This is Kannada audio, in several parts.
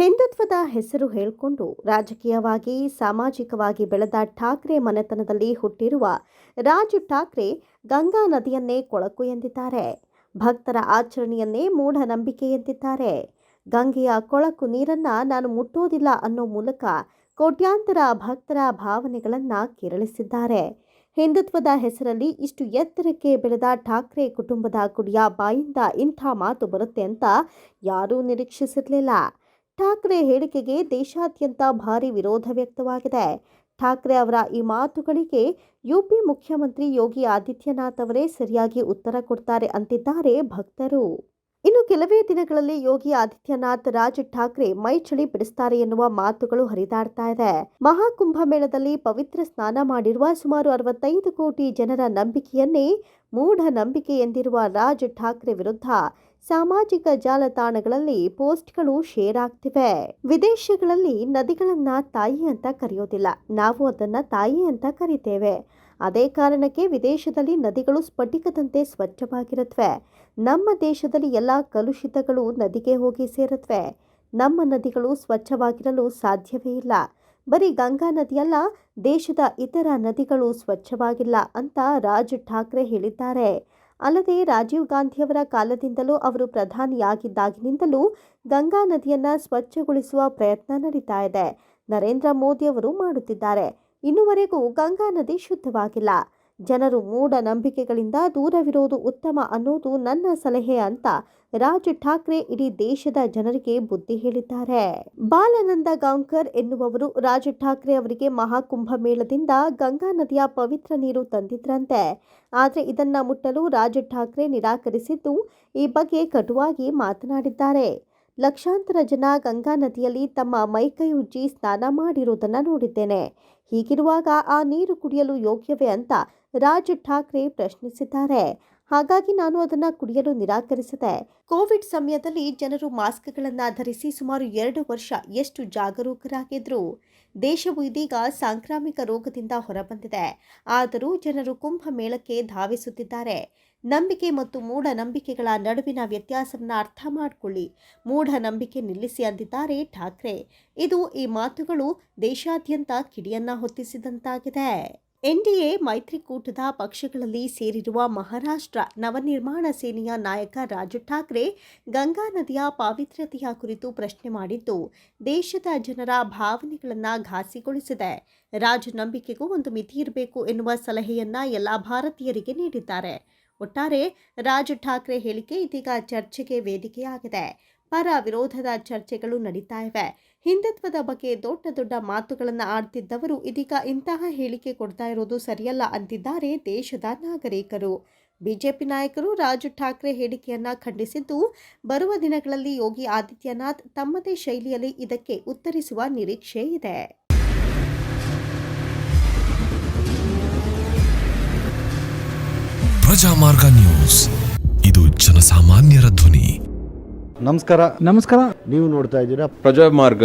ಹಿಂದುತ್ವದ ಹೆಸರು ಹೇಳಿಕೊಂಡು ರಾಜಕೀಯವಾಗಿ ಸಾಮಾಜಿಕವಾಗಿ ಬೆಳೆದ ಠಾಕ್ರೆ ಮನೆತನದಲ್ಲಿ ಹುಟ್ಟಿರುವ ರಾಜ್ ಠಾಕ್ರೆ ಗಂಗಾ ನದಿಯನ್ನೇ ಕೊಳಕು ಎಂದಿದ್ದಾರೆ. ಭಕ್ತರ ಆಚರಣೆಯನ್ನೇ ಮೂಢನಂಬಿಕೆ ಎಂದಿದ್ದಾರೆ. ಗಂಗೆಯ ಕೊಳಕು ನೀರನ್ನ ನಾನು ಮುಟ್ಟೋದಿಲ್ಲ ಅನ್ನೋ ಮೂಲಕ ಕೋಟ್ಯಾಂತರ ಭಕ್ತರ ಭಾವನೆಗಳನ್ನ ಕೆರಳಿಸಿದ್ದಾರೆ. ಹಿಂದುತ್ವದ ಹೆಸರಲ್ಲಿ ಇಷ್ಟು ಎತ್ತರಕ್ಕೆ ಬೆಳೆದ ಠಾಕ್ರೆ ಕುಟುಂಬದ ಕುಡಿಯ ಬಾಯಿಂದ ಇಂಥ ಮಾತು ಬರುತ್ತೆ ಅಂತ ಯಾರೂ ನಿರೀಕ್ಷಿಸಿರಲಿಲ್ಲ. ಠಾಕ್ರೆ ಹೇಳಿಕೆಗೆ ದೇಶಾದ್ಯಂತ ಭಾರಿ ವಿರೋಧ ವ್ಯಕ್ತವಾಗಿದೆ. ಠಾಕ್ರೆ ಅವರ ಈ ಮಾತುಗಳಿಗೆ ಯುಪಿ ಮುಖ್ಯಮಂತ್ರಿ ಯೋಗಿ ಆದಿತ್ಯನಾಥ್ ಅವರೇ ಸರಿಯಾಗಿ ಉತ್ತರ ಕೊಡ್ತಾರೆ ಅಂತಿದ್ದಾರೆ ಭಕ್ತರು. ಇನ್ನು ಕೆಲವೇ ದಿನಗಳಲ್ಲಿ ಯೋಗಿ ಆದಿತ್ಯನಾಥ್ ರಾಜ್ ಠಾಕ್ರೆ ಮೈ ಚಳಿ ಬಿಡಿಸ್ತಾರೆ ಎನ್ನುವ ಮಾತುಗಳು ಹರಿದಾಡ್ತಾ ಇದೆ. ಮಹಾಕುಂಭಮೇಳದಲ್ಲಿ ಪವಿತ್ರ ಸ್ನಾನ ಮಾಡಿರುವ ಸುಮಾರು 65 ಕೋಟಿ ಜನರ ನಂಬಿಕೆಯನ್ನೇ ಮೂಢನಂಬಿಕೆ ಎಂದಿರುವ ರಾಜ್ ಠಾಕ್ರೆ ವಿರುದ್ಧ ಸಾಮಾಜಿಕ ಜಾಲತಾಣಗಳಲ್ಲಿ ಪೋಸ್ಟ್ಗಳು ಶೇರ್ ಆಗ್ತಿವೆ. ವಿದೇಶಗಳಲ್ಲಿ ನದಿಗಳನ್ನ ತಾಯಿ ಅಂತ ಕರೆಯೋದಿಲ್ಲ, ನಾವು ಅದನ್ನ ತಾಯಿ ಅಂತ ಕರಿತೇವೆ. ಅದೇ ಕಾರಣಕ್ಕೆ ವಿದೇಶದಲ್ಲಿ ನದಿಗಳು ಸ್ಫಟಿಕದಂತೆ ಸ್ವಚ್ಛವಾಗಿರುತ್ತವೆ. ನಮ್ಮ ದೇಶದಲ್ಲಿ ಎಲ್ಲ ಕಲುಷಿತಗಳು ನದಿಗೆ ಹೋಗಿ ಸೇರುತ್ತವೆ. ನಮ್ಮ ನದಿಗಳು ಸ್ವಚ್ಛವಾಗಿರಲು ಸಾಧ್ಯವೇ ಇಲ್ಲ. ಬರೀ ಗಂಗಾ ನದಿಯಲ್ಲ, ದೇಶದ ಇತರ ನದಿಗಳು ಸ್ವಚ್ಛವಾಗಿಲ್ಲ ಅಂತ ರಾಜ್ ಠಾಕ್ರೆ ಹೇಳಿದ್ದಾರೆ. ಅಲ್ಲದೆ ರಾಜೀವ್ ಗಾಂಧಿಯವರ ಕಾಲದಿಂದಲೂ ಅವರು ಪ್ರಧಾನಿಯಾಗಿದ್ದಾಗಿನಿಂದಲೂ ಗಂಗಾ ನದಿಯನ್ನ ಸ್ವಚ್ಛಗೊಳಿಸುವ ಪ್ರಯತ್ನ ನಡೀತಾ ಇದೆ. ನರೇಂದ್ರ ಮೋದಿ ಅವರು ಮಾಡುತ್ತಿದ್ದಾರೆ. ಇನ್ನುವರೆಗೂ ಗಂಗಾ ನದಿ ಶುದ್ಧವಾಗಿಲ್ಲ. ಜನರು ಮೂಢನಂಬಿಕೆಗಳಿಂದ ದೂರವಿರೋದು ಉತ್ತಮ ಅನ್ನೋದು ನನ್ನ ಸಲಹೆ ಅಂತ ರಾಜ್ ಠಾಕ್ರೆ ಇಡೀ ದೇಶದ ಜನರಿಗೆ ಬುದ್ಧಿ ಹೇಳಿದ್ದಾರೆ. ಬಾಲನಂದ ಗಾಂವ್ಕರ್ ಎನ್ನುವವರು ರಾಜ್ ಠಾಕ್ರೆ ಅವರಿಗೆ ಮಹಾಕುಂಭಮೇಳದಿಂದ ಗಂಗಾ ನದಿಯ ಪವಿತ್ರ ನೀರು ತಂದಿದ್ರಂತೆ. ಆದರೆ ಇದನ್ನ ಮುಟ್ಟಲು ರಾಜ್ ಠಾಕ್ರೆ ನಿರಾಕರಿಸಿದ್ದು ಈ ಬಗ್ಗೆ ಕಟುವಾಗಿ ಮಾತನಾಡಿದ್ದಾರೆ. ಲಕ್ಷಾಂತರ ಜನ ಗಂಗಾ ನದಿಯಲ್ಲಿ ತಮ್ಮ ಮೈಕೈ ಉಜ್ಜಿ ಸ್ನಾನ ಮಾಡಿರುವುದನ್ನು ನೋಡಿದ್ದೇನೆ. ಹೀಗಿರುವಾಗ ಆ ನೀರು ಕುಡಿಯಲು ಯೋಗ್ಯವೇ ಅಂತ ರಾಜ್ ಠಾಕ್ರೆ ಪ್ರಶ್ನಿಸಿದ್ದಾರೆ. ಹಾಗಾಗಿ ನಾನು ಅದನ್ನು ಕುಡಿಯಲು ನಿರಾಕರಿಸಿದೆ. ಕೋವಿಡ್ ಸಮಯದಲ್ಲಿ ಜನರು ಮಾಸ್ಕ್ಗಳನ್ನು ಧರಿಸಿ ಸುಮಾರು 2 ವರ್ಷ ಎಷ್ಟು ಜಾಗರೂಕರಾಗಿದ್ರು. ದೇಶವು ಇದೀಗ ಸಾಂಕ್ರಾಮಿಕ ರೋಗದಿಂದ ಹೊರಬಂದಿದೆ. ಆದರೂ ಜನರು ಕುಂಭಮೇಳಕ್ಕೆ ಧಾವಿಸುತ್ತಿದ್ದಾರೆ. ನಂಬಿಕೆ ಮತ್ತು ಮೂಢನಂಬಿಕೆಗಳ ನಡುವಿನ ವ್ಯತ್ಯಾಸವನ್ನು ಅರ್ಥ ಮಾಡಿಕೊಳ್ಳಿ, ಮೂಢನಂಬಿಕೆ ನಿಲ್ಲಿಸಿ ಅಂದಿದ್ದಾರೆ ಠಾಕ್ರೆ. ಈ ಮಾತುಗಳು ದೇಶಾದ್ಯಂತ ಕಿಡಿಯನ್ನ ಹೊತ್ತಿಸಿದಂತಾಗಿದೆ. ಎನ್ಡಿಎ ಮೈತ್ರಿಕೂಟದ ಪಕ್ಷಗಳಲ್ಲಿ ಸೇರಿರುವ ಮಹಾರಾಷ್ಟ್ರ ನವನಿರ್ಮಾಣ ಸೇನೆಯ ನಾಯಕ ರಾಜ್ ಠಾಕ್ರೆ ಗಂಗಾ ನದಿಯ ಪಾವಿತ್ರ್ಯತೆಯ ಕುರಿತು ಪ್ರಶ್ನೆ ಮಾಡಿದ್ದು ದೇಶದ ಜನರ ಭಾವನೆಗಳನ್ನು ಘಾಸಿಗೊಳಿಸಿದೆ. ರಾಜ್ ನಂಬಿಕೆಗೂ ಒಂದು ಮಿತಿ ಇರಬೇಕು ಎನ್ನುವ ಸಲಹೆಯನ್ನ ಎಲ್ಲ ಭಾರತೀಯರಿಗೆ ನೀಡಿದ್ದಾರೆ. ಒಟ್ಟಾರೆ ರಾಜ್ ಠಾಕ್ರೆ ಹೇಳಿಕೆ ಇದೀಗ ಚರ್ಚೆಗೆ ವೇದಿಕೆಯಾಗಿದೆ. ಪರ ವಿರೋಧದ ಚರ್ಚೆಗಳು ನಡೀತಾ ಇವೆ. ಹಿಂದುತ್ವದ ಬಗ್ಗೆ ದೊಡ್ಡ ದೊಡ್ಡ ಮಾತುಗಳನ್ನು ಆಡ್ತಿದ್ದವರು ಇದೀಗ ಇಂತಹ ಹೇಳಿಕೆ ಕೊಡ್ತಾ ಇರೋದು ಸರಿಯಲ್ಲ ಅಂತಿದ್ದಾರೆ ದೇಶದ ನಾಗರಿಕರು. ಬಿಜೆಪಿ ನಾಯಕರು ರಾಜ್ ಠಾಕ್ರೆ ಹೇಳಿಕೆಯನ್ನ ಖಂಡಿಸಿದ್ದು ಬರುವ ದಿನಗಳಲ್ಲಿ ಯೋಗಿ ಆದಿತ್ಯನಾಥ್ ತಮ್ಮದೇ ಶೈಲಿಯಲ್ಲಿ ಇದಕ್ಕೆ ಉತ್ತರಿಸುವ ನಿರೀಕ್ಷೆ ಇದೆ. ಪ್ರಜಾಮಾರ್ಗ ನ್ಯೂಸ್, ಇದು ಜನಸಾಮಾನ್ಯರ ಧ್ವನಿ. ನಮಸ್ಕಾರ. ನೀವು ನೋಡ್ತಾ ಇದ್ದೀರಾ ಪ್ರಜಾಮಾರ್ಗ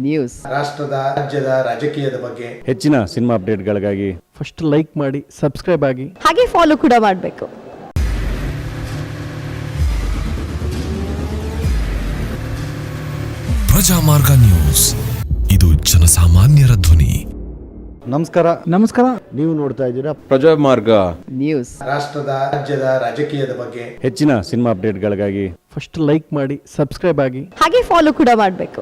ನ್ಯೂಸ್. ರಾಷ್ಟ್ರದ ರಾಜ್ಯದ ರಾಜಕೀಯದ ಬಗ್ಗೆ ಹೆಚ್ಚಿನ ಸಿನಿಮಾ ಅಪ್ಡೇಟ್ಗಳಿಗಾಗಿ ಫಸ್ಟ್ ಲೈಕ್ ಮಾಡಿ, ಸಬ್ಸ್ಕ್ರೈಬ್ ಆಗಿ, ಹಾಗೆ ಫಾಲೋ ಕೂಡ ಮಾಡಬೇಕು. ಪ್ರಜಾಮಾರ್ಗ ನ್ಯೂಸ್, ಇದು ಜನಸಾಮಾನ್ಯರ ಧ್ವನಿ. ನಮಸ್ಕಾರ. ನೀವು ನೋಡ್ತಾ ಇದ್ದೀರಾ ಪ್ರಜಾಮಾರ್ಗ ನ್ಯೂಸ್. ರಾಷ್ಟ್ರದ ರಾಜ್ಯದ ರಾಜಕೀಯದ ಬಗ್ಗೆ ಹೆಚ್ಚಿನ ಸಿನಿಮಾ ಅಪ್ಡೇಟ್ಗಳಿಗಾಗಿ ಫಸ್ಟ್ ಲೈಕ್ ಮಾಡಿ, ಸಬ್ಸ್ಕ್ರೈಬ್ ಆಗಿ, ಹಾಗೆ ಫಾಲೋ ಕೂಡ ಮಾಡಬೇಕು.